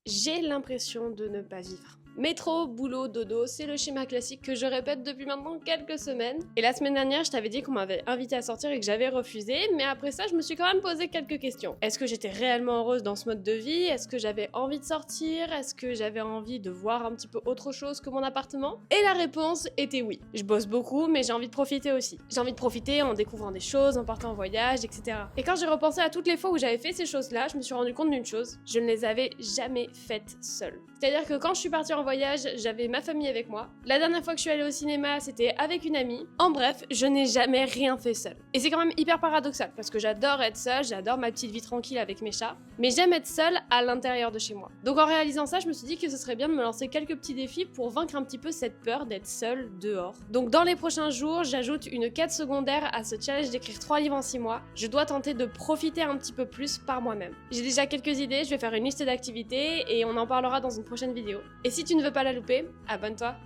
J'ai l'impression de ne pas vivre. Métro, boulot, dodo, c'est le schéma classique que je répète depuis maintenant quelques semaines. Et la semaine dernière, je t'avais dit qu'on m'avait invité à sortir et que j'avais refusé, mais après ça, je me suis quand même posé quelques questions. Est-ce que j'étais réellement heureuse dans ce mode de vie? Est-ce que j'avais envie de sortir? Est-ce que j'avais envie de voir un petit peu autre chose que mon appartement? Et la réponse était oui. Je bosse beaucoup, mais j'ai envie de profiter aussi. J'ai envie de profiter en découvrant des choses, en partant en voyage, etc. Et quand j'ai repensé à toutes les fois où j'avais fait ces choses-là, je me suis rendu compte d'une chose, je ne les avais jamais faites seule. C'est-à-dire que quand je suis partie en voyage, j'avais ma famille avec moi. La dernière fois que je suis allée au cinéma, c'était avec une amie. En bref, je n'ai jamais rien fait seule. Et c'est quand même hyper paradoxal, parce que j'adore être seule, j'adore ma petite vie tranquille avec mes chats, mais j'aime être seule à l'intérieur de chez moi. Donc en réalisant ça, je me suis dit que ce serait bien de me lancer quelques petits défis pour vaincre un petit peu cette peur d'être seule dehors. Donc dans les prochains jours, j'ajoute une quête secondaire à ce challenge d'écrire 3 livres en 6 mois. Je dois tenter de profiter un petit peu plus par moi-même. J'ai déjà quelques idées, je vais faire une liste d'activités et on en parlera dans une prochaine vidéo. Et si tu ne veux pas la louper, abonne-toi.